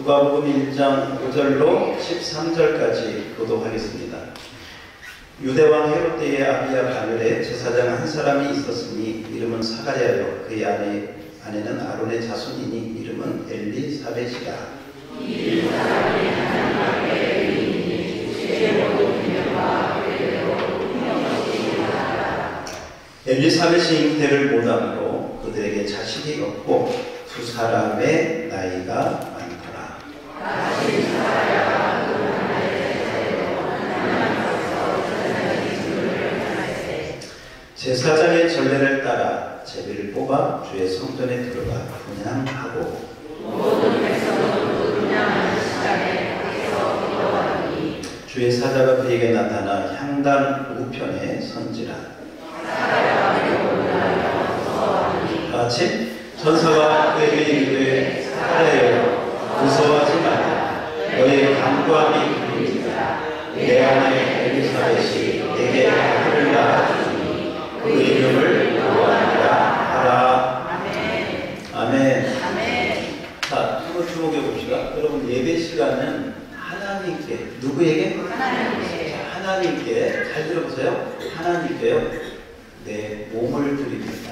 누가복음 1장 5절로 13절까지 교독하겠습니다. 유대왕 헤롯 때에 아비야 가멸에 제사장 한 사람이 있었으니 이름은 사가랴요. 그의 아내는 아론의 자손이니 이름은 엘리사벳이라. 이 사람이 하나님의 의인이 주의 모든 분명과 그대로 분명하게 하라. 엘리사벳이 잉태를 못함으로 그들에게 자식이 없고 두 사람의 나이가 많더라. 제사장의 전례를 따라 제비를 뽑아 주의 성전에 들어가 분향하고 모든 백성은 분향하는 시간에 밖에서 기도하니 주의 사자가 그에게 나타나 향단 우편에 선지라. 마침 천사가 그에게 이르되 사가랴여 무서워하지 말라. 너의 간구함이 들리리라. 내 아내 엘리사벳이 내게 아들을 낳았으니 그 이름을 요한이라 하라. 아멘. 아멘. 자, 한번 주목해 봅시다. 여러분, 예배 시간은 하나님께, 누구에게? 하나님께. 자, 하나님께, 잘 들어보세요. 하나님께요, 내 몸을 드립니다.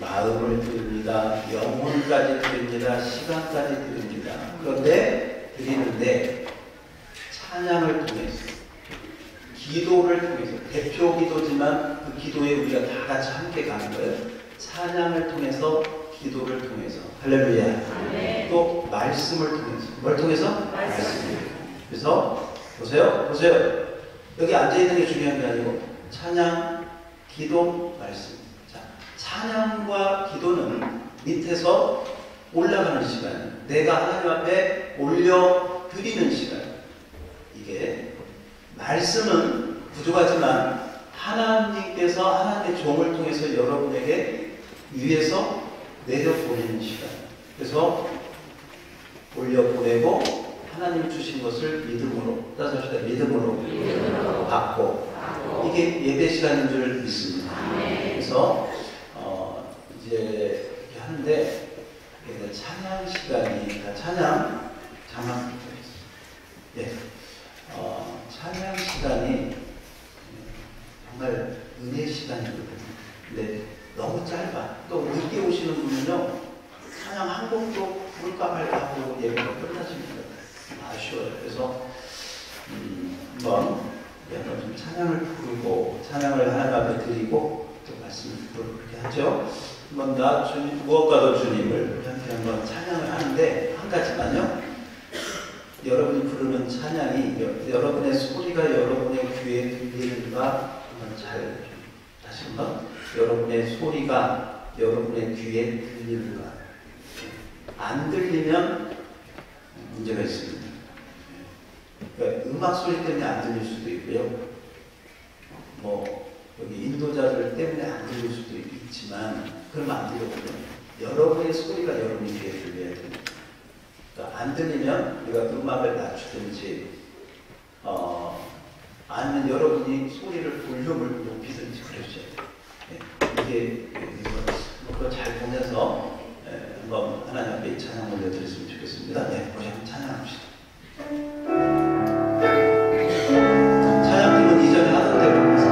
마음을 드립니다. 영혼까지 드립니다. 시간까지 드립니다. 그런데 드리는데 찬양을 통해서, 기도를 통해서, 대표 기도지만 그 기도에 우리가 다 같이 함께 가는 거예요. 찬양을 통해서, 기도를 통해서, 할렐루야. 네. 또 말씀을 통해서, 뭘 통해서? 말씀을. 그래서 보세요. 여기 앉아있는 게 중요한 게 아니고 찬양, 기도, 말씀. 찬양과 기도는 밑에서 올라가는 시간, 내가 하나님 앞에 올려드리는 시간. 이게 말씀은 부족하지만 하나님께서 하나님의 종을 통해서 여러분에게 위에서 내려보내는 시간. 그래서 올려보내고 하나님 주신 것을 믿음으로, 따라합시다. 믿음으로 받고. 이게 예배 시간인 줄 믿습니다. 그래서 이제 이렇게 하는데 찬양 시간이 찬양 예, 찬양 시간이 정말 은혜 시간이거든요. 근데 너무 짧아. 또 늦게 오시는 분은요, 찬양 한 곡도 부를까 말까 하고 예배가 끝나십니다. 아쉬워요. 그래서 한번 좀 찬양을 부르고 찬양을 하나님 앞에 드리고 또 말씀을 듣도록 그렇게 하죠. 한번 나 주님, 무엇과도 주님을 함께 한번 찬양을 하는데 한 가지만요. 여러분이 부르는 찬양이 여러분의 소리가 여러분의 귀에 들리는가 한번 잘 다시 한번 여러분의 소리가 여러분의 귀에 들리는가. 안 들리면 문제가 있습니다. 그러니까 음악 소리 때문에 안 들릴 수도 있고요. 여기 인도자들 때문에 안 들릴 수도 있지만 그러면 안 들리거든요. 여러분의 소리가 여러분의 귀에 들려야 됩니다. 그러니까 안 들리면 우리가 음악을 낮추든지 아니면 여러분이 소리를 볼륨을 높이든지 그러셔야 돼요. 이게 그거 잘 보면서 한번 하나님 앞에 이 찬양 올려드렸으면 좋겠습니다. 네, 우리 한번 찬양합시다. 찬양팀은 이전에 하던 대로 하면서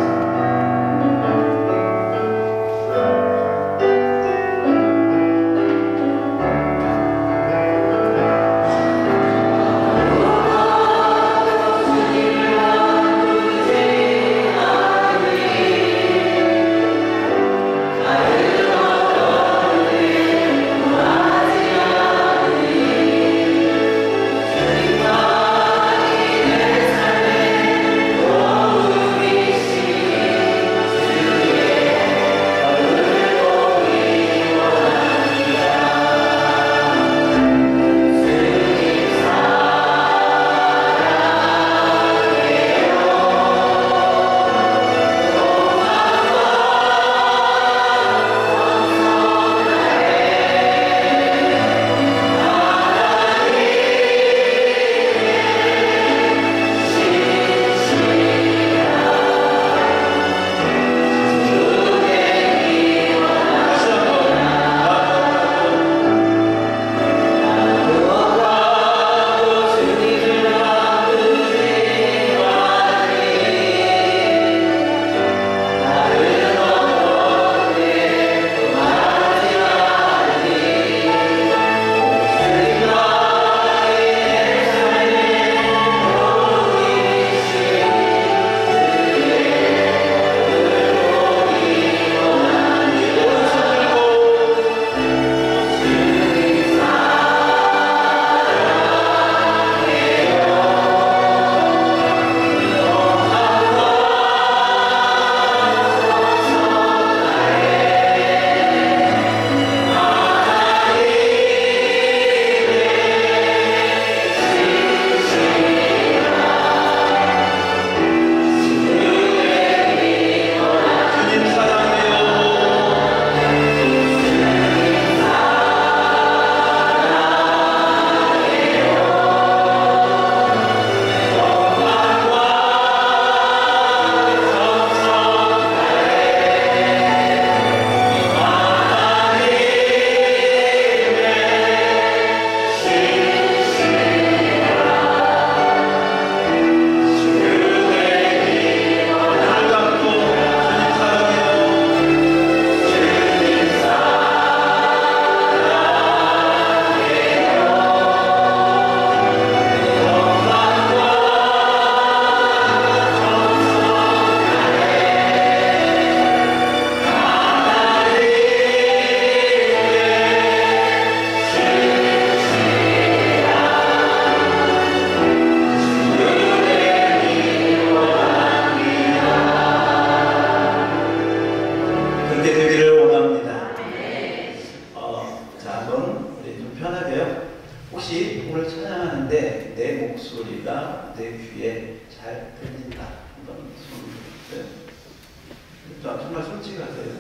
찬양하는데 내 목소리가 내 귀에 잘 들린다. 한번 손을 들어주세요. 정말 솔직하세요.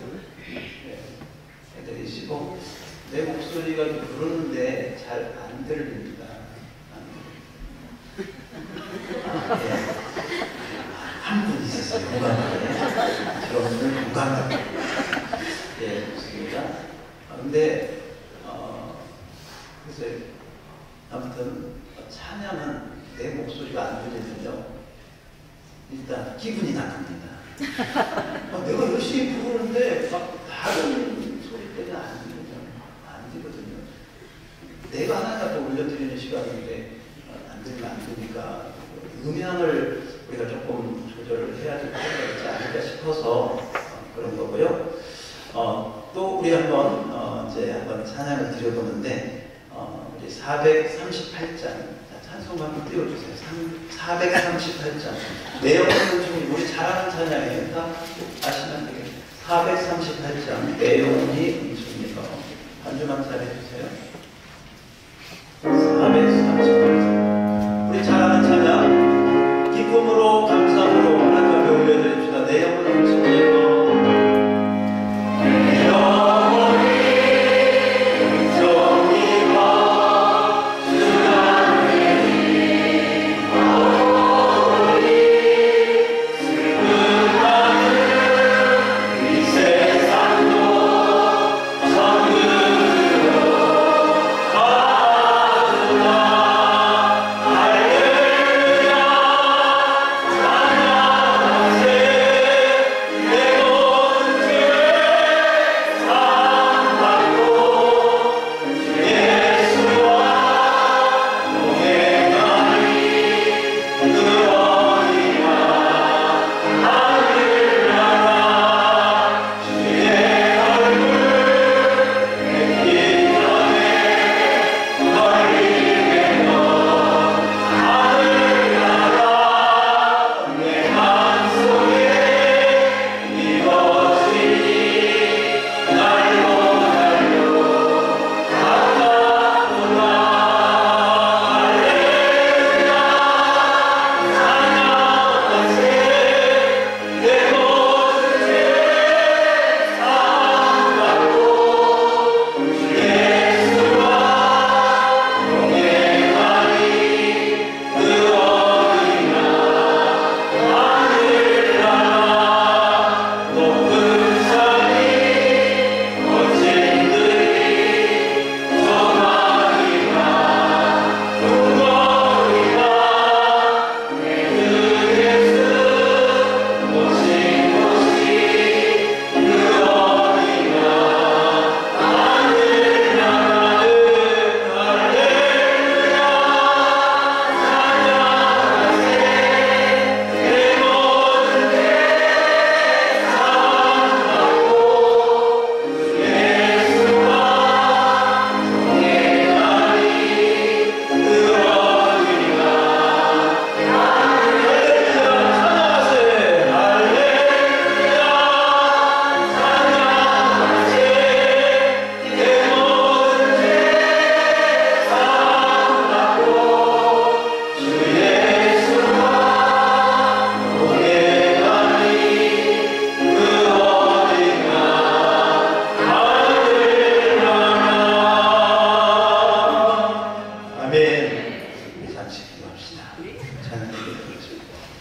네. 해드리시고, 내 목소리가 부르는데 잘 안 들립니다. 한 분 있었어요. 공감하게. 여러분들 공감하게. 예, 좋습니다. 근데, 글쎄, 아무튼, 찬양은 내 목소리가 안 들리면요, 일단 기분이 나쁩니다. 내가 열심히 부르는데, 막 다른 소리 때문에 안 되거든요. 내가 하나님 앞에 올려드리는 시간인데, 안 들리면 안 되니까, 음향을 우리가 조금 조절을 해야 될 필요가 있지 않을까 싶어서 그런 거고요. 또 우리 이제 한번 찬양을 드려보는데, 우리 438장, 찬송 한번 띄워주세요. 438장. 내용은 지금 우리 잘하는 찬양이에요. 다 아시면 되겠네요. 438장, 내용이 음성이요. 반주만 잘해주세요. 438장. 우리 잘하는 찬양, 기쁨으로, 감사함으로 하나님 앞에 올려드립시다. 내용은 음성이요.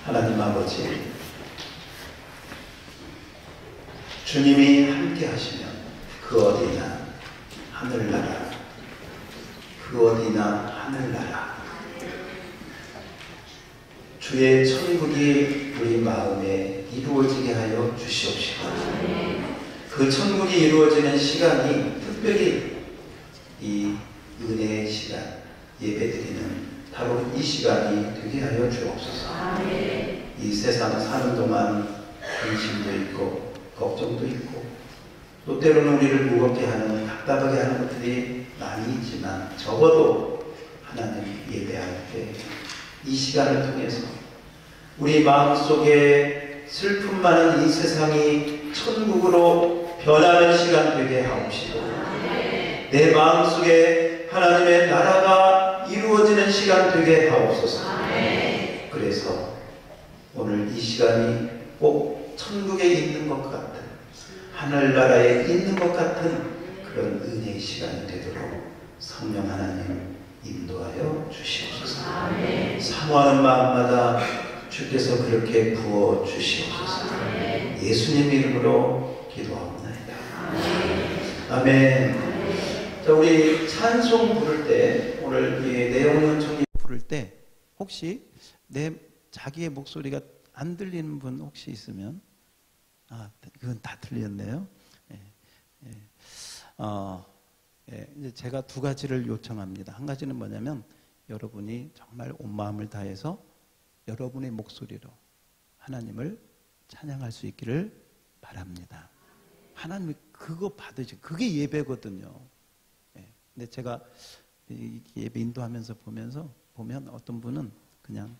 하나님 아버지, 주님이 함께 하시면 그 어디나 하늘나라, 그 어디나 하늘나라, 주의 천국이 우리 마음에 이루어지게 하여 주시옵시고, 그 천국이 이루어지는 시간이 특별히 이 은혜의 시간, 예배드리는 바로 이 시간이 되게 하여 주옵소서. 이 세상 사는 동안 근심도 있고 걱정도 있고 또 때로는 우리를 무겁게 하는, 답답하게 하는 것들이 많이 있지만 적어도 하나님 예배할 때 이 시간을 통해서 우리 마음속에 슬픔 많은 이 세상이 천국으로 변하는 시간 되게 하옵시고, 내 마음속에 하나님의 나라가 이루어지는 이루어지는 시간 되게 하옵소서. 그래서 오늘 이 시간이 꼭 천국에 있는 것 같은, 하늘나라에 있는 것 같은 그런 은혜의 시간이 되도록 성령 하나님 인도하여 주시옵소서. 사모하는 마음마다 주께서 그렇게 부어 주시옵소서. 예수님 이름으로 기도하옵나이다. 아멘. 자, 우리 찬송 부를 때, 오늘 이 내용은 청이 부를 때 혹시 자기의 목소리가 안 들리는 분 혹시 있으면, 그건 다 들렸네요. 이제 제가 두 가지를 요청합니다. 한 가지는 뭐냐면, 여러분이 정말 온 마음을 다해서 여러분의 목소리로 하나님을 찬양할 수 있기를 바랍니다. 하나님이 그거 받으시, 그게 예배거든요. 근데 제가 예배 인도하면서 보면 어떤 분은 그냥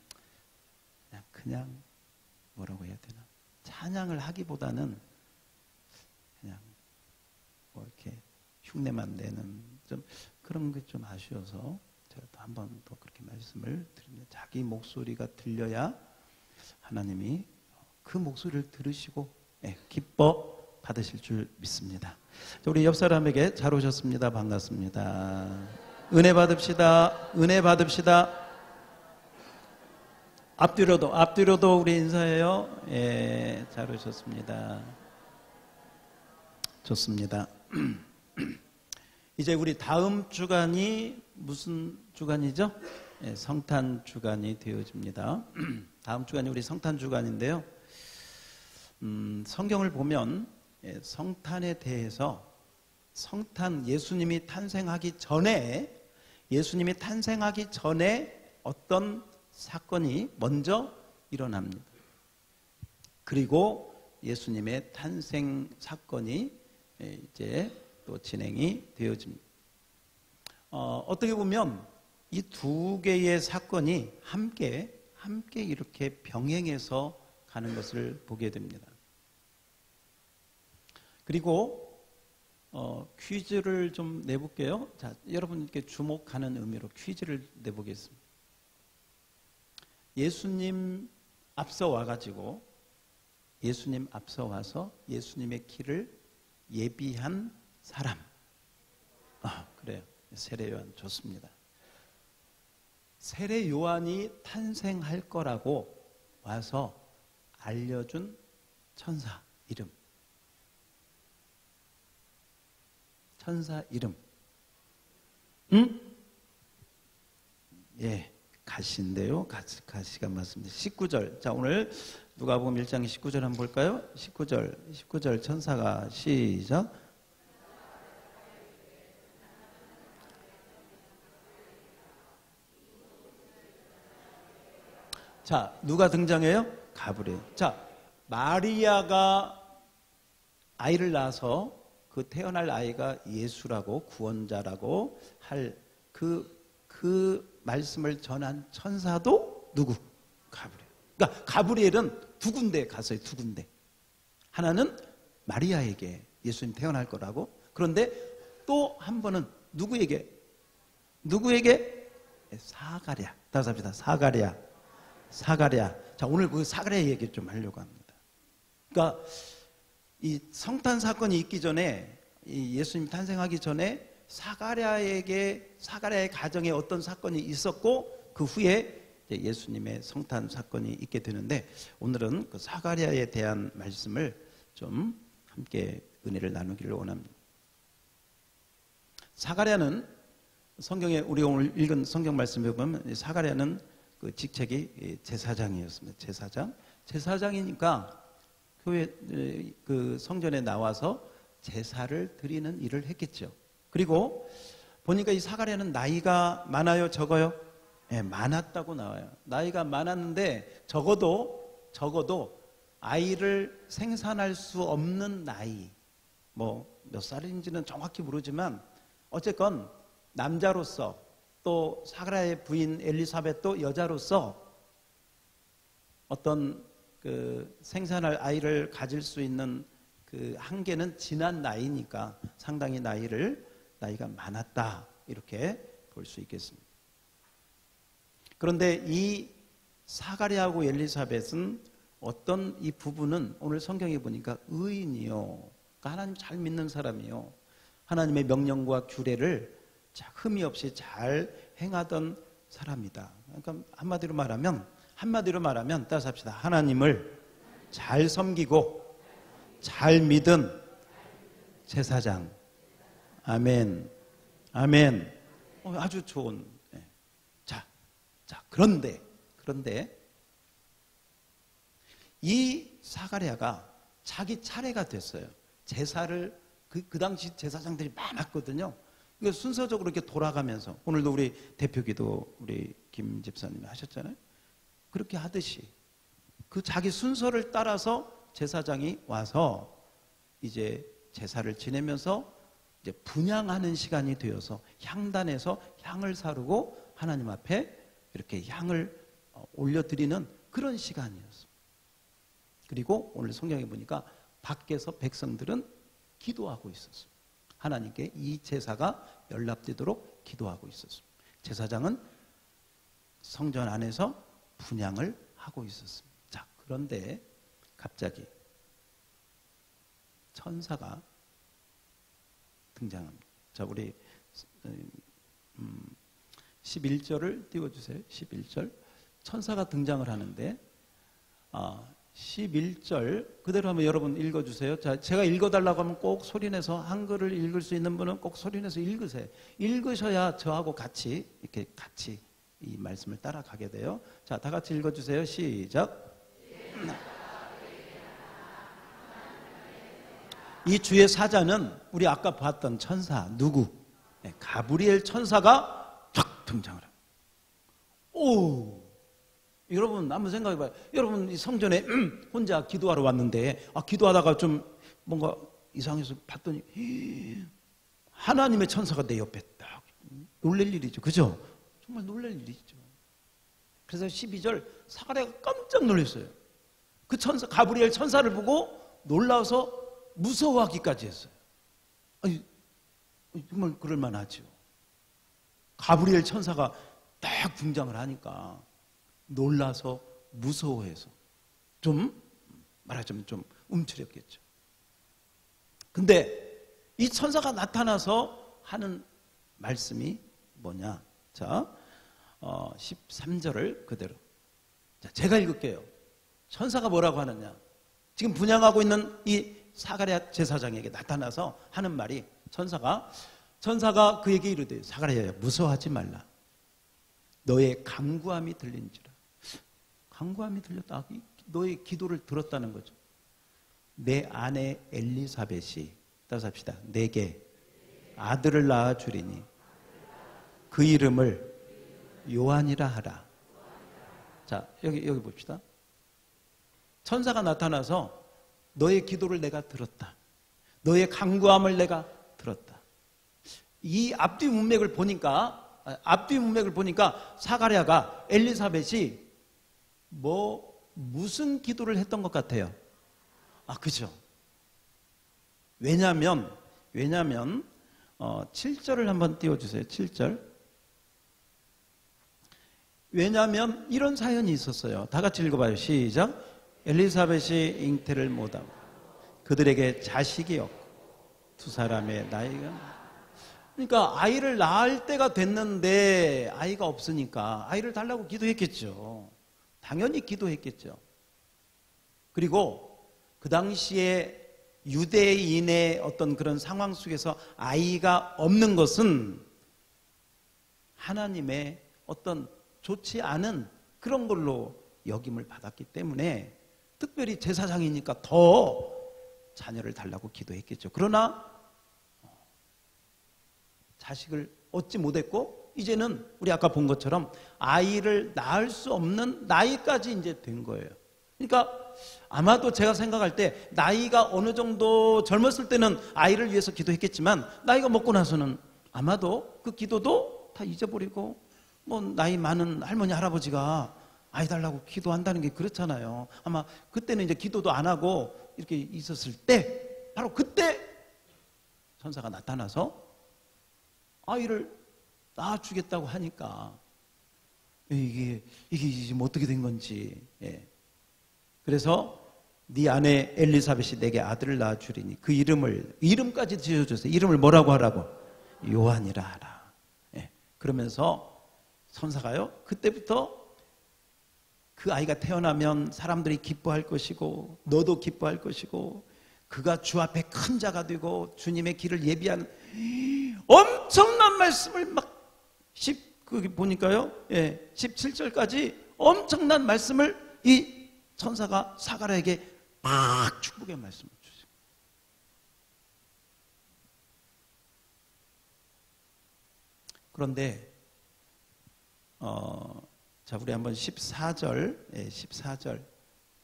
뭐라고 해야 되나, 찬양을 하기보다는 그냥 뭐 이렇게 흉내만 내는 좀 그런 게 좀 아쉬워서 제가 또 한 번 더 그렇게 말씀을 드립니다. 자기 목소리가 들려야 하나님이 그 목소리를 들으시고 기뻐 받으실 줄 믿습니다. 우리 옆 사람에게 잘 오셨습니다. 반갑습니다. 은혜 받읍시다. 은혜 받읍시다. 앞뒤로도 우리 인사해요. 잘 오셨습니다. 좋습니다. 이제 우리 다음 주간이 무슨 주간이죠? 성탄 주간이 되어집니다. 다음 주간이 우리 성탄 주간인데요. 성경을 보면 성탄에 대해서, 예수님이 탄생하기 전에 어떤 사건이 먼저 일어납니다. 그리고 예수님의 탄생 사건이 이제 또 진행이 되어집니다. 어떻게 보면 이 두 개의 사건이 함께 이렇게 병행해서 가는 것을 보게 됩니다. 그리고 퀴즈를 좀 내볼게요. 자, 여러분께 주목하는 의미로 퀴즈를 내보겠습니다. 예수님 앞서 와서 예수님의 길을 예비한 사람. 그래요. 세례 요한 좋습니다. 세례 요한이 탄생할 거라고 와서 알려준 천사 이름. 응? 가시인데요. 가시가 맞습니다. 19절. 자, 오늘 누가복음 1장 19절 한번 볼까요? 19절 천사가 시작. 자, 누가 등장해요? 가브리엘. 자, 마리아가 아이를 낳아서 그 태어날 아이가 예수라고, 구원자라고 할 그 말씀을 전한 천사도 누구? 가브리엘. 그러니까 가브리엘은 두 군데 갔어요. 두 군데. 하나는 마리아에게 예수님 태어날 거라고. 그런데 또 한 번은 누구에게? 사가랴. 다시 합시다. 사가랴. 자, 오늘 그 사가랴 얘기 좀 하려고 합니다. 그러니까 이 성탄 사건이 있기 전에, 이 예수님 탄생하기 전에 사가랴의 가정에 어떤 사건이 있었고, 그 후에 예수님의 성탄 사건이 있게 되는데, 오늘은 그 사가랴에 대한 말씀을 좀 함께 은혜를 나누기를 원합니다. 사가랴는 성경에, 우리가 오늘 읽은 성경 말씀에 보면 사가랴는 그 직책이 제사장이었습니다. 제사장이니까 교회 그 성전에 나와서 제사를 드리는 일을 했겠죠. 그리고 보니까 이 사가랴는 나이가 많아요, 적어요? 많았다고 나와요. 나이가 많았는데 적어도 아이를 생산할 수 없는 나이, 뭐 몇 살인지는 정확히 모르지만 어쨌건 남자로서, 또 사가랴의 부인 엘리사벳도 여자로서 어떤 그 생산할 아이를 가질 수 있는 그 한계는 지난 나이니까 상당히 나이가 많았다, 이렇게 볼 수 있겠습니다. 그런데 이 사가랴하고 엘리사벳은 어떤 이 부부는 오늘 성경에 보니까 의인이요, 그러니까 하나님 잘 믿는 사람이요, 하나님의 명령과 규례를 흠이 없이 잘 행하던 사람이다. 그러니까 한마디로 말하면 따라서 합시다. 하나님을 잘 섬기고 잘 믿은 제사장. 아멘. 아멘. 아주 좋은. 자, 그런데 이 사가랴가 자기 차례가 됐어요. 제사를 그 당시 제사장들이 많았거든요. 그러니까 순서적으로 이렇게 돌아가면서, 오늘도 우리 대표기도 우리 김 집사님이 하셨잖아요. 그렇게 하듯이 그 자기 순서를 따라서 제사장이 와서 이제 제사를 지내면서 이제 분향하는 시간이 되어서 향단에서 향을 사르고 하나님 앞에 이렇게 향을 올려드리는 그런 시간이었습니다. 그리고 오늘 성경에 보니까 밖에서 백성들은 기도하고 있었습니다. 하나님께 이 제사가 연락되도록 기도하고 있었습니다. 제사장은 성전 안에서 분향을 하고 있었습니다. 자, 그런데 갑자기 천사가 등장합니다. 자, 우리 11절을 띄워주세요. 11절. 천사가 등장을 하는데 11절 그대로 한번 여러분 읽어주세요. 자, 제가 읽어달라고 하면 꼭 소리내서, 한글을 읽을 수 있는 분은 꼭 소리내서 읽으세요. 읽으셔야 저하고 같이 이렇게 같이 이 말씀을 따라가게 돼요. 자, 다 같이 읽어주세요. 시작. 이 주의 사자는 우리 아까 봤던 천사 누구? 가브리엘 천사가 탁 등장을 합니다. 오, 여러분 한번 생각해봐요. 여러분 이 성전에 혼자 기도하러 왔는데 기도하다가 좀 뭔가 이상해서 봤더니 하나님의 천사가 내 옆에 딱 놀랄 일이죠. 그죠? 정말 놀랄 일이죠. 그래서 12절 사가랴가 깜짝 놀랐어요. 그 천사, 가브리엘 천사를 보고 놀라서 무서워하기까지 했어요. 아니, 정말 그럴만하죠. 가브리엘 천사가 딱 등장을 하니까 놀라서 무서워해서 좀 말하자면 좀 움츠렸겠죠. 근데 이 천사가 나타나서 하는 말씀이 뭐냐? 자, 13절을 그대로. 자, 제가 읽을게요. 천사가 뭐라고 하느냐? 지금 분향하고 있는 이 사가랴 제사장에게 나타나서 하는 말이, 천사가 그에게 이르되 사가랴야 무서워하지 말라. 너의 간구함이 들린지라. 간구함이 들렸다. 너의 기도를 들었다는 거죠. 내 아내 엘리사벳이, 따라서 합시다. 내게 아들을 낳아 주리니 그 이름을 요한이라 하라. 자, 여기 봅시다. 천사가 나타나서 너의 기도를 내가 들었다. 너의 간구함을 내가 들었다. 이 앞뒤 문맥을 보니까 사가랴가 엘리사벳이 무슨 기도를 했던 것 같아요? 그죠? 왜냐면 7절을 한번 띄워주세요. 7절. 왜냐하면 이런 사연이 있었어요. 다 같이 읽어봐요. 시작. 엘리사벳이 잉태를 못하고 그들에게 자식이 없고 두 사람의 나이가, 그러니까 아이를 낳을 때가 됐는데 아이가 없으니까 아이를 달라고 기도했겠죠. 당연히 기도했겠죠. 그리고 그 당시에 유대인의 어떤 그런 상황 속에서 아이가 없는 것은 하나님의 어떤 좋지 않은 그런 걸로 여김을 받았기 때문에 특별히 제사장이니까 더 자녀를 달라고 기도했겠죠. 그러나 자식을 얻지 못했고 이제는 우리 아까 본 것처럼 아이를 낳을 수 없는 나이까지 이제 된 거예요. 그러니까 아마도 제가 생각할 때 나이가 어느 정도 젊었을 때는 아이를 위해서 기도했겠지만 나이가 먹고 나서는 아마도 그 기도도 다 잊어버리고, 나이 많은 할머니 할아버지가 아이 달라고 기도한다는 게 그렇잖아요. 아마 그때는 이제 기도도 안 하고 이렇게 있었을 때, 바로 그때 천사가 나타나서 아이를 낳아주겠다고 하니까 이게 지금 어떻게 된 건지. 예. 그래서 네 아내 엘리사벳이 내게 아들을 낳아주리니 그 이름까지 지어줬어요. 이름을 뭐라고 하라고? 요한이라 하라. 예. 그러면서 선사가요, 그때부터 그 아이가 태어나면 사람들이 기뻐할 것이고 너도 기뻐할 것이고 그가 주 앞에 큰 자가 되고 주님의 길을 예비하는 엄청난 말씀을 거기 보니까요, 예, 17절까지 엄청난 말씀을 이 천사가 사가랴에게 막 축복의 말씀을 주세요. 그런데 자, 우리 한번 14절, 예,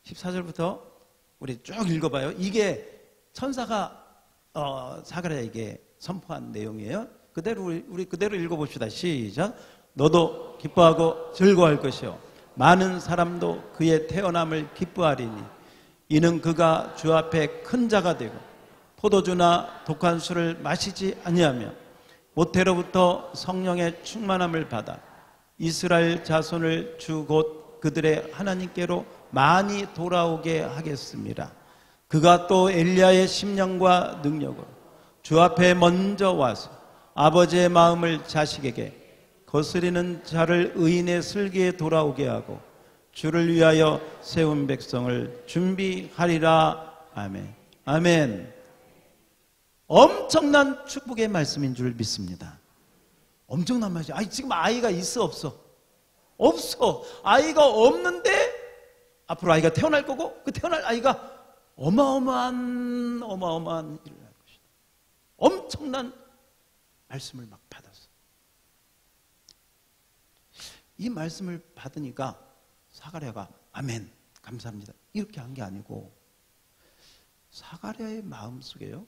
14절부터 우리 쭉 읽어봐요. 이게 천사가 사가랴에게 선포한 내용이에요. 그대로 우리 그대로 읽어봅시다. 시작. 너도 기뻐하고 즐거워할 것이요 많은 사람도 그의 태어남을 기뻐하리니 이는 그가 주 앞에 큰 자가 되고 포도주나 독한 술을 마시지 아니하며 모태로부터 성령의 충만함을 받아 이스라엘 자손을 주 곧 그들의 하나님께로 많이 돌아오게 하겠습니다. 그가 또 엘리야의 심령과 능력으로 주 앞에 먼저 와서 아버지의 마음을 자식에게 거스리는 자를 의인의 슬기에 돌아오게 하고 주를 위하여 세운 백성을 준비하리라. 아멘. 아멘. 엄청난 축복의 말씀인 줄 믿습니다. 엄청난 말이죠. 지금 아이가 있어 없어? 없어. 아이가 없는데 앞으로 아이가 태어날 거고 그 태어날 아이가 어마어마한 일을 할 것이다. 엄청난 말씀을 막 받았어. 이 말씀을 받으니까 사가랴가 아멘 감사합니다 이렇게 한 게 아니고 사가랴의 마음속에요,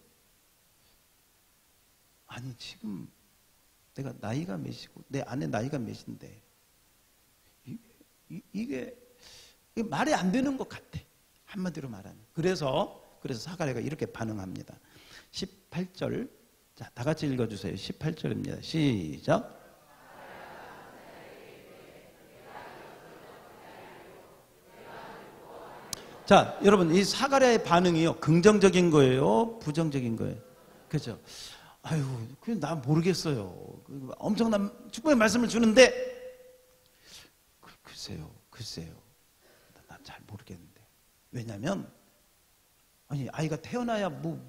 아니 지금 내가 나이가 몇이고 내 아내 나이가 몇인데 이게 말이 안 되는 것 같아. 한마디로 말하면. 그래서 사가랴가 이렇게 반응합니다. 18절, 자, 다 같이 읽어주세요. 18절입니다. 시작. 자, 여러분, 이 사가랴의 반응이요, 긍정적인 거예요, 부정적인 거예요? 그죠? 아유, 그냥 나 모르겠어요. 엄청난 축복의 말씀을 주는데, 글쎄요. 난 잘 모르겠는데. 왜냐면, 아니, 아이가 태어나야 뭐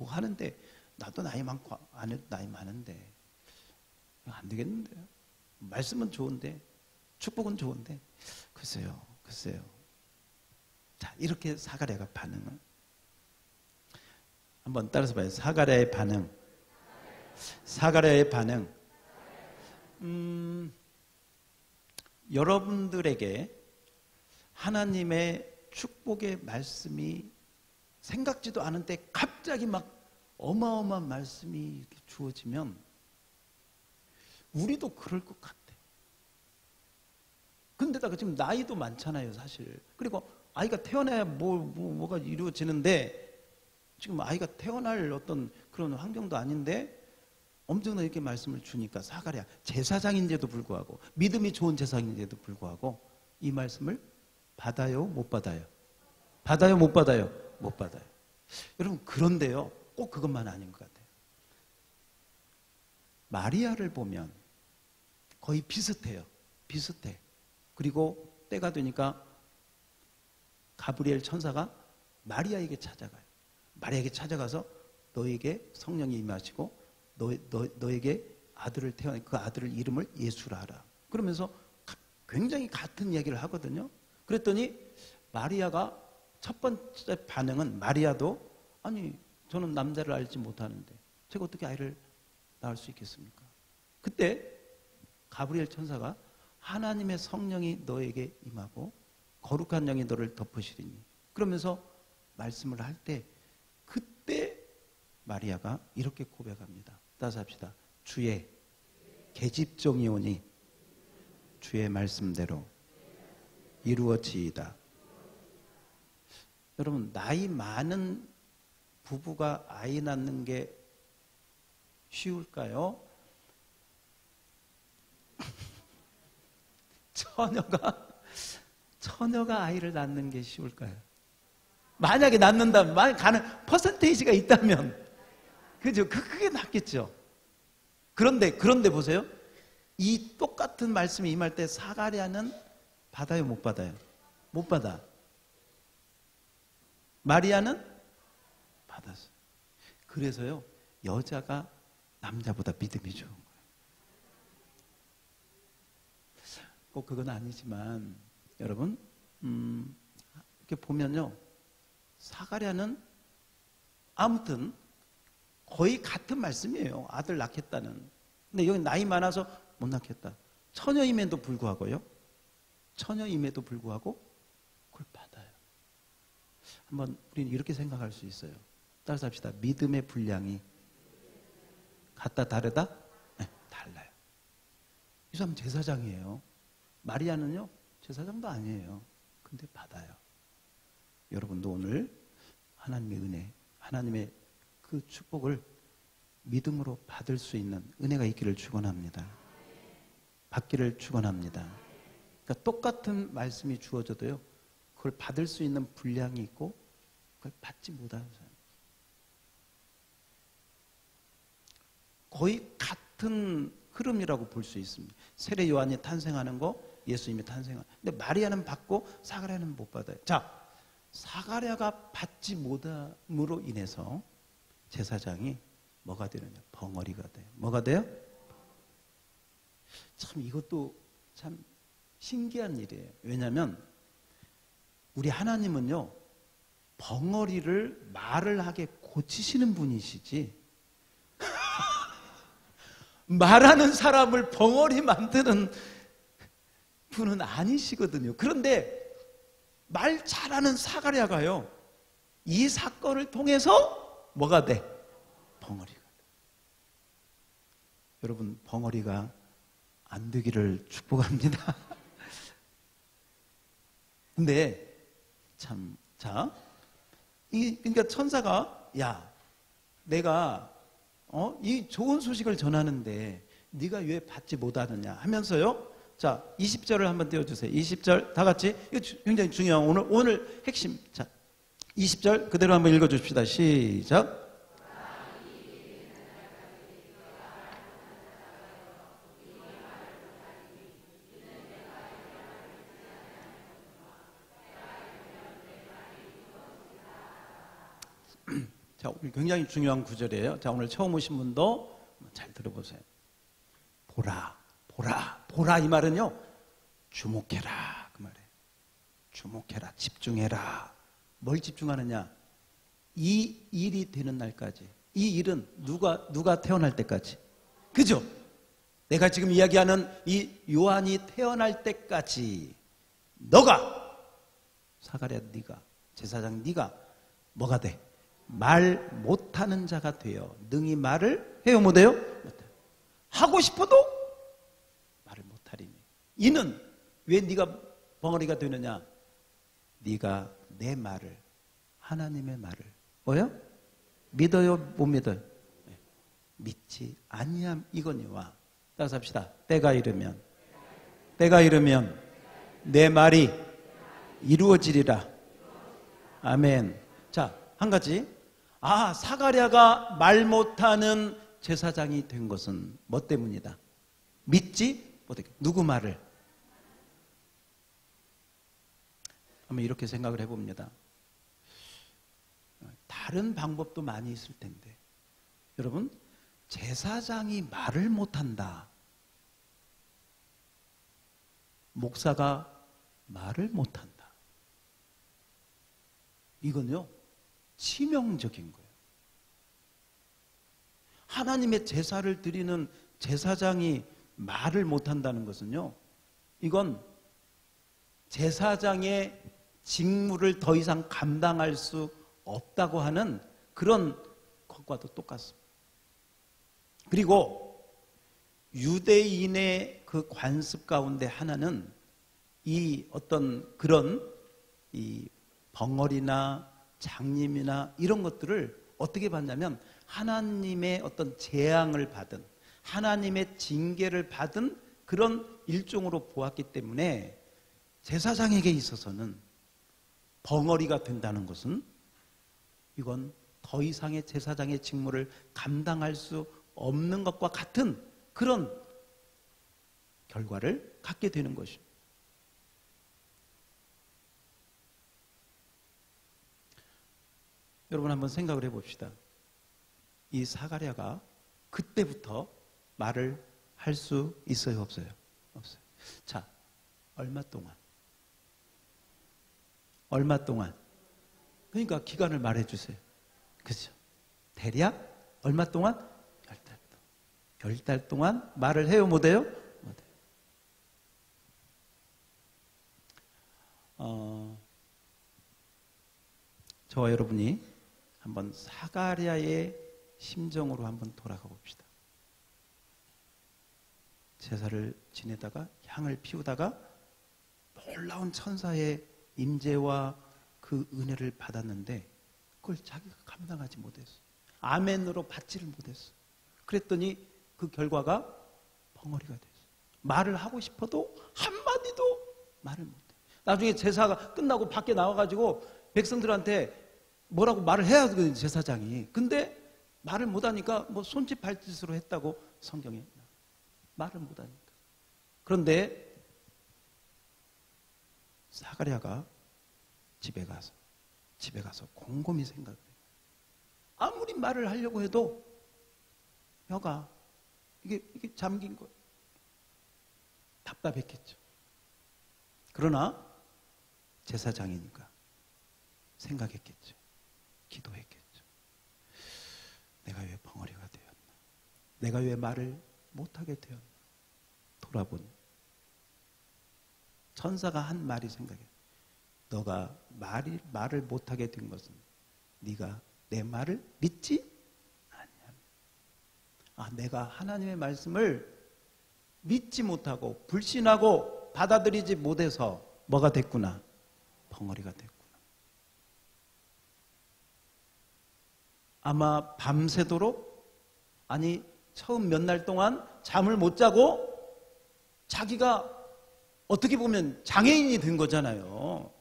하는데, 나도 나이 많고, 아내도 나이 많은데, 안 되겠는데. 말씀은 좋은데, 축복은 좋은데, 글쎄요. 자, 이렇게 사가랴가 반응을. 한번 따라서 봐요. 사가랴의 반응. 사가랴의 반응. 여러분들에게 하나님의 축복의 말씀이 생각지도 않은데 갑자기 막 어마어마한 말씀이 이렇게 주어지면 우리도 그럴 것 같아. 근데다가 지금 나이도 많잖아요, 사실. 그리고 아이가 태어나야 뭐가 이루어지는데 지금 아이가 태어날 어떤 그런 환경도 아닌데 엄청나게 이렇게 말씀을 주니까 사가랴 제사장인데도 불구하고 믿음이 좋은 제사장인데도 불구하고 이 말씀을 받아요, 못 받아요? 받아요, 못 받아요? 못 받아요. 여러분, 그런데요, 꼭 그것만 아닌 것 같아요. 마리아를 보면 거의 비슷해. 그리고 때가 되니까 가브리엘 천사가 마리아에게 찾아가요. 마리아에게 찾아가서 너에게 성령이 임하시고 너에게 아들을 태어나 그 아들을 이름을 예수라 하라. 그러면서 굉장히 같은 이야기를 하거든요. 그랬더니 마리아가 첫 번째 반응은, 마리아도 아니 저는 남자를 알지 못하는데 제가 어떻게 아이를 낳을 수 있겠습니까? 그때 가브리엘 천사가 하나님의 성령이 너에게 임하고 거룩한 영이 너를 덮으시리니, 그러면서 말씀을 할 때 그때 마리아가 이렇게 고백합니다. 따라서 합시다. 주의 계집종이 오니 주의 말씀대로 이루어지이다. 여러분, 나이 많은 부부가 아이 낳는 게 쉬울까요? 처녀가 아이를 낳는 게 쉬울까요? 만약에 낳는다면, 만약 퍼센테이지가 있다면, 그죠? 그게 낫겠죠. 그런데 보세요. 이 똑같은 말씀이 임할 때 사가랴는 받아요, 못 받아요? 못 받아. 마리아는 받았어요. 그래서요, 여자가 남자보다 믿음이 좋은 거예요. 꼭 그건 아니지만, 여러분, 이렇게 보면요, 사가랴는 아무튼 거의 같은 말씀이에요. 아들 낳겠다는. 근데 여기 나이 많아서 못 낳겠다. 처녀임에도 불구하고요. 처녀임에도 불구하고 그걸 받아요. 한번 우리는 이렇게 생각할 수 있어요. 따라서 합시다. 믿음의 분량이 같다 다르다? 네, 달라요. 이 사람 제사장이에요. 마리아는요, 제사장도 아니에요. 근데 받아요. 여러분도 오늘 하나님의 은혜, 하나님의 그 축복을 믿음으로 받을 수 있는 은혜가 있기를 축원합니다. 받기를 축원합니다. 그러니까 똑같은 말씀이 주어져도요, 그걸 받을 수 있는 분량이 있고 그걸 받지 못하는 사람. 거의 같은 흐름이라고 볼 수 있습니다. 세례 요한이 탄생하는 거, 예수님이 탄생하는. 근데 마리아는 받고 사가랴는 못 받아요. 자, 사가랴가 받지 못함으로 인해서 제사장이 뭐가 되느냐? 벙어리가 돼요. 뭐가 돼요? 참 이것도 참 신기한 일이에요. 왜냐하면 우리 하나님은요, 벙어리를 말을 하게 고치시는 분이시지 말하는 사람을 벙어리 만드는 분은 아니시거든요. 그런데 말 잘하는 사가랴가요, 이 사건을 통해서 뭐가 돼? 벙어리가 돼. 여러분, 벙어리가 안 되기를 축복합니다. 근데 참, 자, 그러니까 천사가, 야, 내가 이 좋은 소식을 전하는데 네가 왜 받지 못하느냐 하면서요. 자, 20절을 한번 띄워주세요. 20절 다 같이. 이거 굉장히 중요한 오늘 핵심. 자, 20절 그대로 한번 읽어줍시다. 시작. 자, 굉장히 중요한 구절이에요. 자, 오늘 처음 오신 분도 잘 들어보세요. 보라 이 말은요, 주목해라 그 말이에요. 주목해라, 집중해라. 뭘 집중하느냐? 이 일이 되는 날까지. 이 일은 누가 태어날 때까지. 그죠? 내가 지금 이야기하는 이 요한이 태어날 때까지 너가, 사가랴 네가, 제사장 네가 뭐가 돼? 말 못하는 자가 되어 능히 말을 해요 못해요? 못해요. 하고 싶어도 말을 못하리니 이는 왜 네가 벙어리가 되느냐? 네가 내 말을, 하나님의 말을 뭐요? 믿어요 못 믿어요? 믿지 아니함 이거니와. 따라서 합시다. 때가 이르면 내 말이 이루어지리라. 아멘. 자, 한 가지. 사가랴가 말 못하는 제사장이 된 것은 뭐 때문이다? 믿지 못했다. 누구 말을? 한번 이렇게 생각을 해봅니다. 다른 방법도 많이 있을 텐데, 여러분, 제사장이 말을 못한다. 목사가 말을 못한다. 이건요, 치명적인 거예요. 하나님의 제사를 드리는 제사장이 말을 못한다는 것은요, 이건 제사장의 직무를 더 이상 감당할 수 없다고 하는 그런 것과도 똑같습니다. 그리고 유대인의 그 관습 가운데 하나는 이 어떤 그런 이 벙어리나 장님이나 이런 것들을 어떻게 봤냐면 하나님의 어떤 재앙을 받은, 하나님의 징계를 받은 그런 일종으로 보았기 때문에 제사장에게 있어서는 벙어리가 된다는 것은 이건 더 이상의 제사장의 직무를 감당할 수 없는 것과 같은 그런 결과를 갖게 되는 것입니다. 여러분 한번 생각을 해봅시다. 이 사가랴가 그때부터 말을 할 수 있어요, 없어요? 없어요. 자, 얼마 동안? 그러니까 기간을 말해주세요. 그렇죠? 대략 얼마 동안? 10달 동안. 10달 동안 말을 해요, 못해요? 못해요. 저와 여러분이 한번 사가랴의 심정으로 한번 돌아가 봅시다. 제사를 지내다가 향을 피우다가 놀라운 천사의 임재와 그 은혜를 받았는데 그걸 자기가 감당하지 못했어. 아멘으로 받지를 못했어. 그랬더니 그 결과가 벙어리가 됐어. 말을 하고 싶어도 한마디도 말을 못해. 나중에 제사가 끝나고 밖에 나와가지고 백성들한테 뭐라고 말을 해야 되거든요, 제사장이. 근데 말을 못하니까 뭐 손짓 발짓으로 했다고 성경에 나와요. 말을 못하니까. 그런데 사가랴가 집에 가서 곰곰이 생각해요. 아무리 말을 하려고 해도 혀가 이게 잠긴 거예요. 답답했겠죠. 그러나 제사장이니까 생각했겠죠. 기도했겠죠. 내가 왜 벙어리가 되었나? 내가 왜 말을 못하게 되었나? 돌아보니 천사가 한 말이 생각해. 너가 말을 못하게 된 것은 네가 내 말을 믿지 않냐. 내가 하나님의 말씀을 믿지 못하고 불신하고 받아들이지 못해서 뭐가 됐구나? 벙어리가 됐구나. 아마 밤새도록, 아니 처음 몇 날 동안 잠을 못 자고 자기가 어떻게 보면 장애인이 된 거잖아요.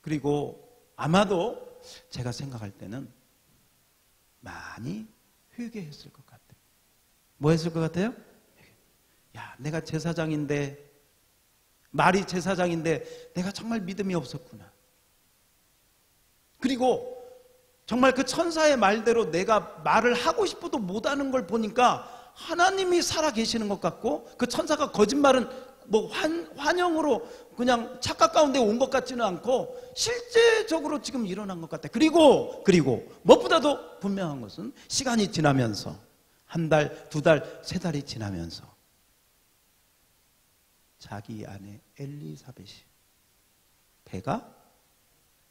그리고 아마도 제가 생각할 때는 많이 회개했을 것 같아요. 뭐 했을 것 같아요? 야, 내가 제사장인데, 말이 제사장인데 내가 정말 믿음이 없었구나. 그리고 정말 그 천사의 말대로 내가 말을 하고 싶어도 못하는 걸 보니까 하나님이 살아 계시는 것 같고, 그 천사가 거짓말은 뭐 환영으로 그냥 착각 가운데 온 것 같지는 않고 실제적으로 지금 일어난 것 같아. 그리고 무엇보다도 분명한 것은 시간이 지나면서 한 달, 두 달, 세 달이 지나면서 자기 아내 엘리사벳이 배가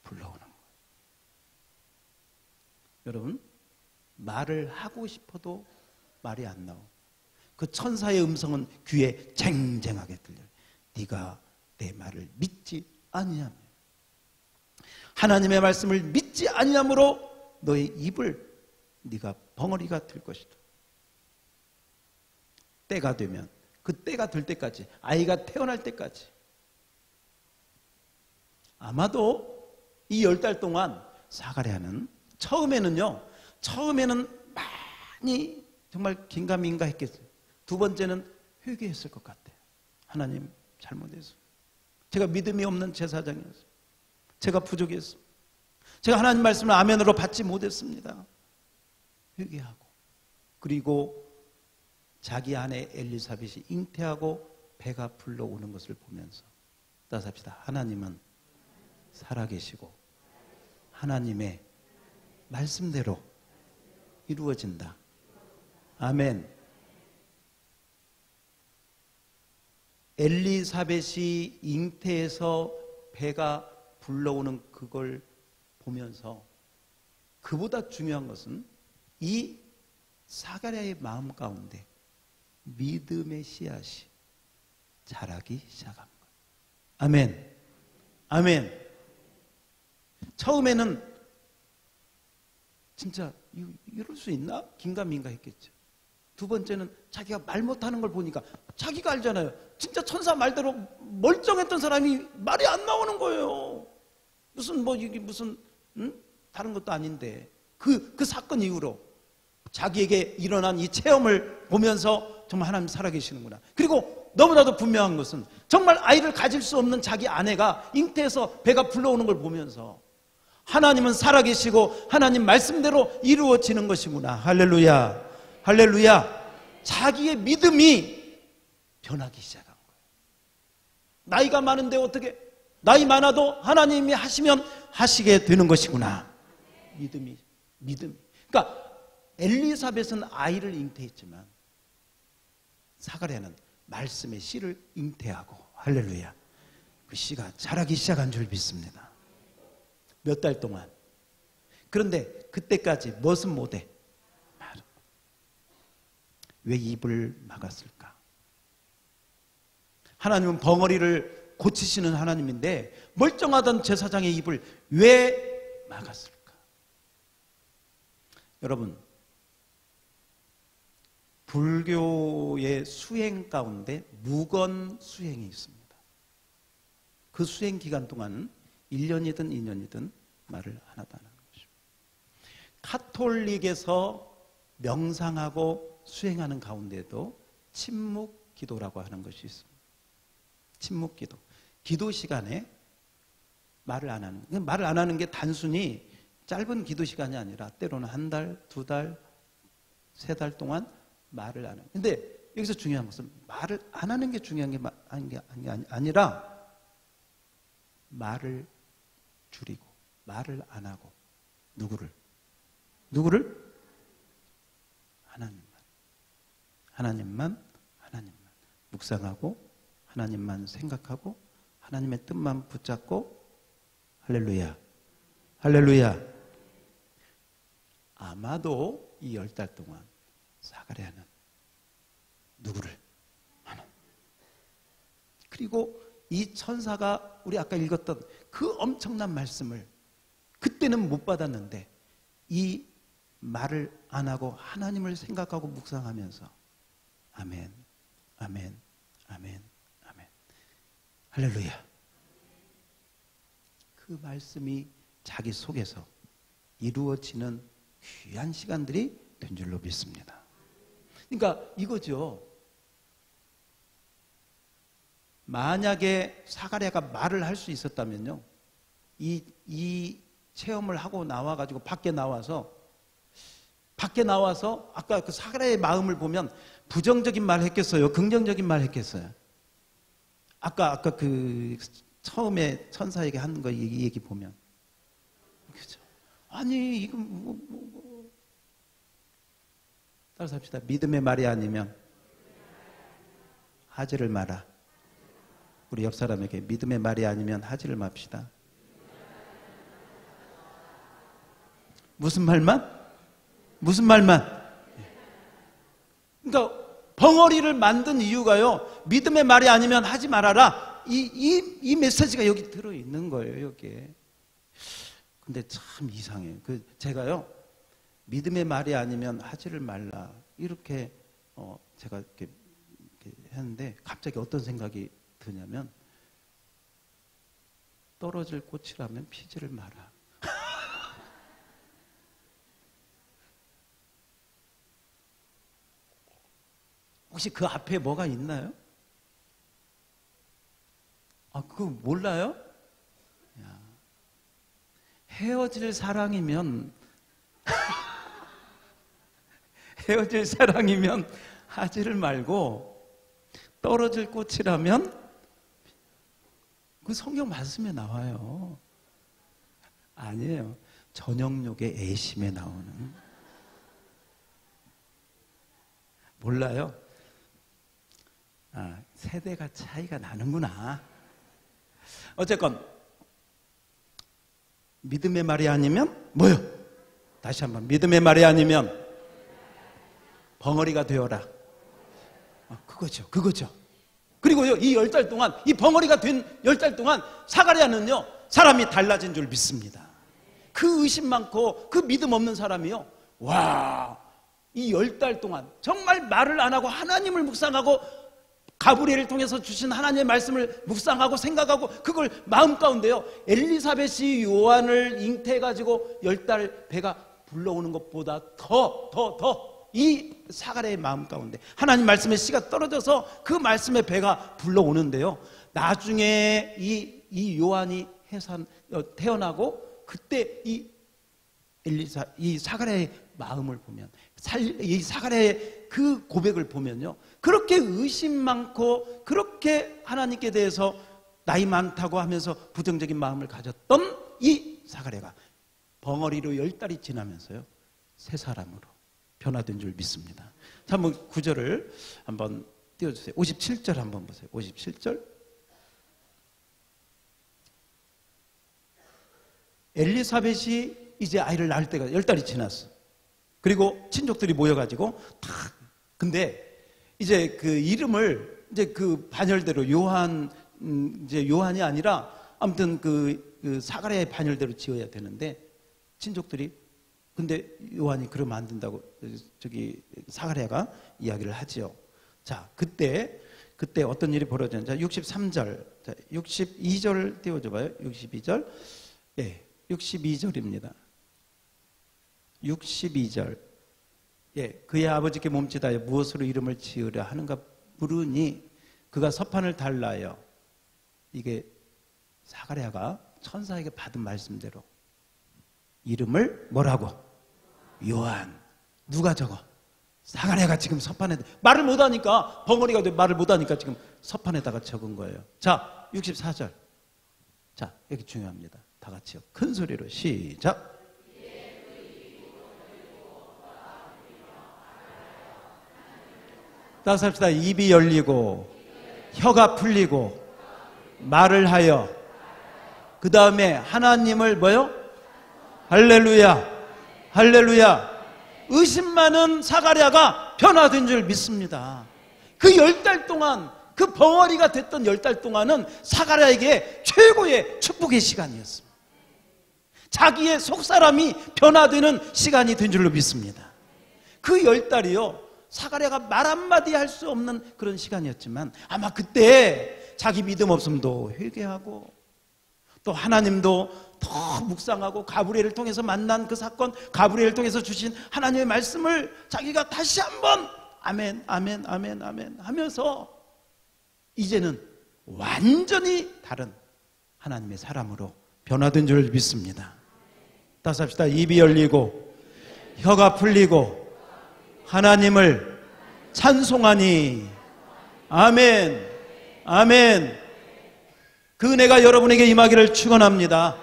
불러오는 거예요. 여러분, 말을 하고 싶어도 말이 안 나오고 그 천사의 음성은 귀에 쟁쟁하게 들려요. 네가 내 말을 믿지 아니하며, 하나님의 말씀을 믿지 아니하므로 너의 입을 네가 벙어리가 될 것이다. 때가 되면, 그 때가 될 때까지, 아이가 태어날 때까지, 아마도 이 10달 동안 사가랴는 처음에는 많이 정말 긴가민가 했겠어요. 두 번째는 회개했을 것 같아요. 하나님, 잘못했어요. 제가 믿음이 없는 제사장이었어요. 제가 부족했어요. 제가 하나님 말씀을 아멘으로 받지 못했습니다. 회개하고, 그리고 자기 아내 엘리사벳이 잉태하고 배가 불러오는 것을 보면서 따라합시다. 하나님은 살아계시고 하나님의 말씀대로 이루어진다. 아멘. 엘리사벳이 잉태해서 배가 불러오는 그걸 보면서 그보다 중요한 것은 이 사가랴의 마음 가운데 믿음의 씨앗이 자라기 시작한 거예요. 아멘. 아멘. 처음에는 진짜 이럴 수 있나? 긴가민가 했겠죠. 두 번째는 자기가 말 못하는 걸 보니까 자기가 알잖아요. 진짜 천사 말대로 멀쩡했던 사람이 말이 안 나오는 거예요. 무슨 이게 무슨 다른 것도 아닌데 그 사건 이후로 자기에게 일어난 이 체험을 보면서 정말 하나님 살아계시는구나. 그리고 너무나도 분명한 것은 정말 아이를 가질 수 없는 자기 아내가 잉태해서 배가 불러오는 걸 보면서 하나님은 살아계시고 하나님 말씀대로 이루어지는 것이구나. 할렐루야. 할렐루야. 자기의 믿음이 변하기 시작한 거예요. 나이가 많은데 어떻게 나이 많아도 하나님이 하시면 하시게 되는 것이구나. 믿음. 그러니까 엘리사벳은 아이를 잉태했지만 사가랴는 말씀의 씨를 잉태하고 할렐루야. 그 씨가 자라기 시작한 줄 믿습니다. 몇 달 동안. 그런데 그때까지 무엇은 못해? 왜 입을 막았을까? 하나님은 벙어리를 고치시는 하나님인데 멀쩡하던 제사장의 입을 왜 막았을까? 여러분, 불교의 수행 가운데 무건 수행이 있습니다. 그 수행 기간 동안은 1년이든 2년이든 말을 하나도 안 하는 것입니다. 카톨릭에서 명상하고 수행하는 가운데도 침묵 기도라고 하는 것이 있습니다. 침묵 기도. 기도 시간에 말을 안 하는. 말을 안 하는 게 단순히 짧은 기도 시간이 아니라 때로는 한 달, 두 달, 세 달 동안 말을 안 하는. 근데 여기서 중요한 것은 말을 안 하는 게 중요한 게 아니라 말을 줄이고 말을 안 하고 누구를 하나님만 묵상하고 하나님만 생각하고 하나님의 뜻만 붙잡고 할렐루야. 아마도 이 10달 동안 사가랴는 누구를? 하나님. 그리고 이 천사가 우리 아까 읽었던 그 엄청난 말씀을 그때는 못 받았는데 이 말을 안 하고 하나님을 생각하고 묵상하면서 아멘. 할렐루야. 그 말씀이 자기 속에서 이루어지는 귀한 시간들이 된 줄로 믿습니다. 그러니까 이거죠. 만약에 사가랴가 말을 할 수 있었다면요, 이 체험을 하고 나와가지고 밖에 나와서 아까 그 사가랴의 마음을 보면 부정적인 말 했겠어요? 긍정적인 말 했겠어요? 아까 그 처음에 천사에게 한 거 이 얘기 보면 그죠? 아니 이거 따라서 합시다. 믿음의 말이 아니면 하지를 마라. 우리 옆 사람에게 믿음의 말이 아니면 하지를 맙시다. 무슨 말만? 그러니까 벙어리를 만든 이유가요, 믿음의 말이 아니면 하지 말아라. 이 메시지가 여기 들어있는 거예요, 여기에. 근데 참 이상해요. 제가요, 믿음의 말이 아니면 하지를 말라. 이렇게, 제가 이렇게 했는데, 갑자기 어떤 생각이 드냐면, 떨어질 꽃이라면 피지를 마라. 혹시 그 앞에 뭐가 있나요? 그거 몰라요? 야, 헤어질 사랑이면 하지를 말고 떨어질 꽃이라면 그 성경 말씀에 나와요. 아니에요. 전영록의 애심에 나오는. 몰라요? 세대가 차이가 나는구나. 어쨌건 믿음의 말이 아니면 뭐요? 다시 한번 믿음의 말이 아니면 벙어리가 되어라. 그거죠. 그리고요, 이 10달 동안, 이 벙어리가 된 10달 동안 사가랴는요, 사람이 달라진 줄 믿습니다. 그 의심 많고 그 믿음 없는 사람이요, 와, 이 10달 동안 정말 말을 안 하고 하나님을 묵상하고 가브리엘을 통해서 주신 하나님의 말씀을 묵상하고 생각하고 그걸 마음 가운데요, 엘리사벳이 요한을 잉태해가지고 10달 배가 불러오는 것보다 더 이 사가랴의 마음 가운데 하나님 말씀의 씨가 떨어져서 그 말씀의 배가 불러오는데요, 나중에 이 요한이 태어나고 그때 이 사가랴의 마음을 보면, 이 사가랴의 그 고백을 보면요, 그렇게 의심 많고 그렇게 하나님께 대해서 나이 많다고 하면서 부정적인 마음을 가졌던 이 사가랴가 벙어리로 10달이 지나면서요, 새 사람으로 변화된 줄 믿습니다. 자, 한번 9절을 한번 띄워주세요. 57절 한번 보세요. 57절. 엘리사벳이 이제 아이를 낳을 때가 10달이 지났어. 그리고 친족들이 모여가지고 근데 이제 그 이름을 이제 그 반열대로 이제 요한이 아니라 아무튼 그 사가랴의 반열대로 지어야 되는데, 친족들이 근데 요한이 그러면 안 된다고 저기 사가랴가 이야기를 하지요. 자, 그때 어떤 일이 벌어졌는지, 자, 63절, 자, 62절 띄워줘 봐요. 62절. 예, 62절입니다. 62절. 예, 그의 아버지께 몸짓하여 무엇으로 이름을 지으려 하는가 물으니 그가 서판을 달라요. 이게 사가랴가 천사에게 받은 말씀대로 이름을 뭐라고? 요한. 누가 적어? 사가랴가 지금 서판에 말을 못하니까, 벙어리가 돼 말을 못하니까 지금 서판에다가 적은 거예요. 자, 64절. 자, 여기 중요합니다. 다 같이요, 큰 소리로 시작. 따라서 합시다. 입이 열리고 혀가 풀리고 말을 하여, 그 다음에 하나님을 뭐요? 할렐루야, 할렐루야. 의심 많은 사가랴가 변화된 줄 믿습니다. 그 10달 동안, 그 벙어리가 됐던 10달 동안은 사가랴에게 최고의 축복의 시간이었습니다. 자기의 속사람이 변화되는 시간이 된 줄로 믿습니다. 그 10달이요, 사가랴가 말 한마디 할 수 없는 그런 시간이었지만, 아마 그때 자기 믿음 없음도 회개하고 또 하나님도 더 묵상하고 가브리엘을 통해서 만난 그 사건, 가브리엘을 통해서 주신 하나님의 말씀을 자기가 다시 한번 아멘 아멘 아멘 아멘 하면서 이제는 완전히 다른 하나님의 사람으로 변화된 줄 믿습니다. 다시 합시다. 입이 열리고 혀가 풀리고 하나님을 찬송하니. 아멘 아멘. 그 은혜가 여러분에게 임하기를 축원합니다.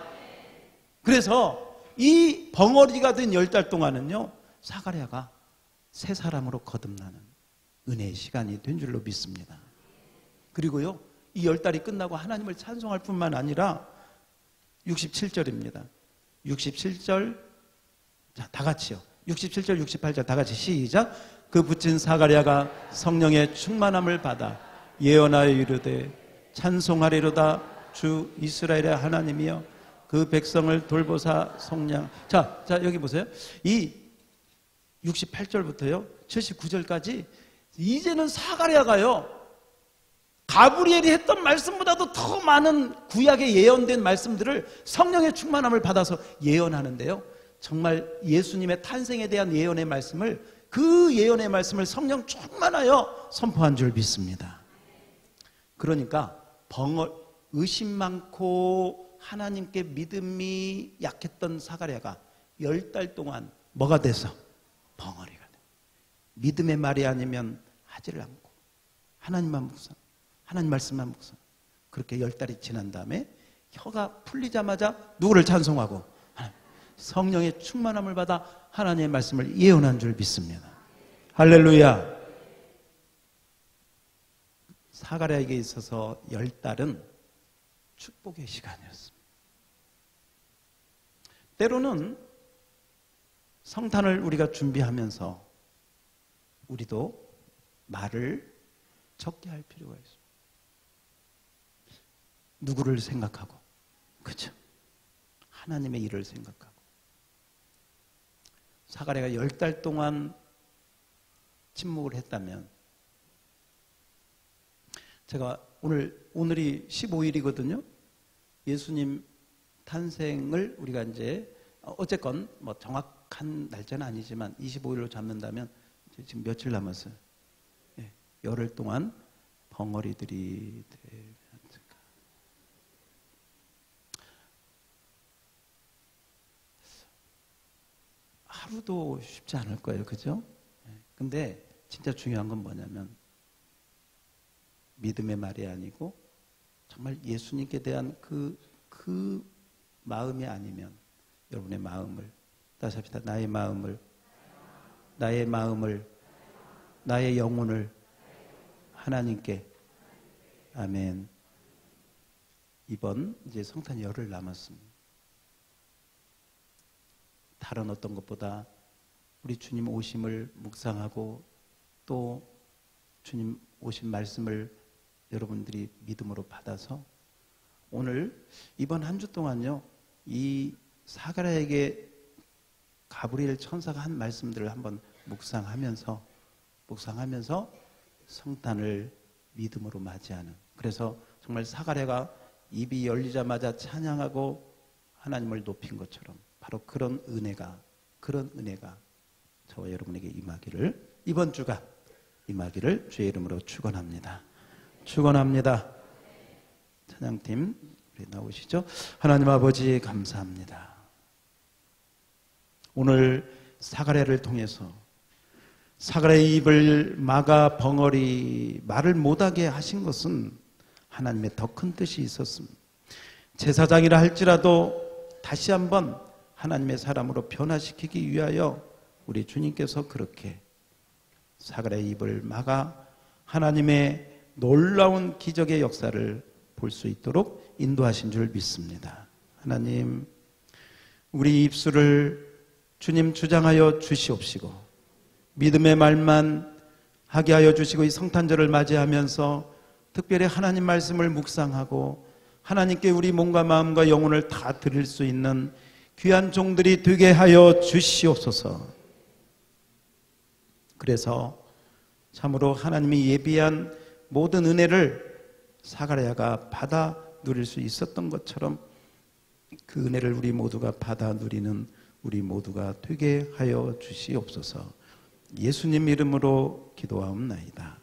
그래서 이 벙어리가 된 10달 동안은요, 사가랴가 새 사람으로 거듭나는 은혜의 시간이 된 줄로 믿습니다. 그리고요, 이 10달이 끝나고 하나님을 찬송할 뿐만 아니라 67절입니다. 67절. 자, 다 같이요. 67절, 68절 다 같이 시작. 그 붙인 사가랴가 성령의 충만함을 받아 예언하여 이르되 찬송하리로다 주 이스라엘의 하나님이여 그 백성을 돌보사 속량. 자, 여기 보세요. 이 68절부터요 79절까지 이제는 사가랴가요, 가브리엘이 했던 말씀보다도 더 많은 구약에 예언된 말씀들을 성령의 충만함을 받아서 예언하는데요, 정말 예수님의 탄생에 대한 예언의 말씀을, 그 예언의 말씀을 성령 충만하여 선포한 줄 믿습니다. 그러니까 의심 많고 하나님께 믿음이 약했던 사가랴가 10달 동안 뭐가 돼서? 벙어리가 돼. 믿음의 말이 아니면 하지를 않고 하나님만 묵상, 하나님 말씀만 묵상. 그렇게 10달이 지난 다음에 혀가 풀리자마자 누구를 찬송하고? 성령의 충만함을 받아 하나님의 말씀을 예언한 줄 믿습니다. 할렐루야. 사가랴에게 있어서 10달은 축복의 시간이었습니다. 때로는 성탄을 우리가 준비하면서 우리도 말을 적게 할 필요가 있습니다. 누구를 생각하고, 그렇죠? 하나님의 일을 생각하고. 사가랴가 10달 동안 침묵을 했다면, 제가 오늘이 15일이거든요. 예수님 탄생을 우리가 이제 어쨌건 뭐 정확한 날짜는 아니지만 25일로 잡는다면 지금 며칠 남았어요. 예, 열흘 동안 벙어리들이 하루도 쉽지 않을 거예요. 그죠? 근데 진짜 중요한 건 뭐냐면 믿음의 말이 아니고 정말 예수님께 대한 그 마음이 아니면 여러분의 마음을, 다시 합시다. 나의 마음을, 나의 영혼을 하나님께. 아멘. 이번 이제 성탄 열흘 남았습니다. 다른 어떤 것보다 우리 주님 오심을 묵상하고 또 주님 오신 말씀을 여러분들이 믿음으로 받아서 오늘 이번 한 주 동안요, 이 사가랴에게 가브리엘 천사가 한 말씀들을 한번 묵상하면서 성탄을 믿음으로 맞이하는, 그래서 정말 사가랴가 입이 열리자마자 찬양하고 하나님을 높인 것처럼 바로 그런 은혜가 저와 여러분에게 임하기를, 이번 주가 임하기를 주의 이름으로 축원합니다. 찬양팀 우리 나오시죠. 하나님 아버지 감사합니다. 오늘 사가랴를 통해서 사가랴의 입을 막아 벙어리 말을 못하게 하신 것은 하나님의 더 큰 뜻이 있었습니다. 제사장이라 할지라도 다시 한번 하나님의 사람으로 변화시키기 위하여 우리 주님께서 그렇게 사가랴의 입을 막아 하나님의 놀라운 기적의 역사를 볼 수 있도록 인도하신 줄 믿습니다. 하나님, 우리 입술을 주님 주장하여 주시옵시고 믿음의 말만 하게 하여 주시고 이 성탄절을 맞이하면서 특별히 하나님 말씀을 묵상하고 하나님께 우리 몸과 마음과 영혼을 다 드릴 수 있는 귀한 종들이 되게 하여 주시옵소서. 그래서 참으로 하나님이 예비한 모든 은혜를 사가랴가 받아 누릴 수 있었던 것처럼 그 은혜를 우리 모두가 받아 누리는 우리 모두가 되게 하여 주시옵소서. 예수님 이름으로 기도하옵나이다.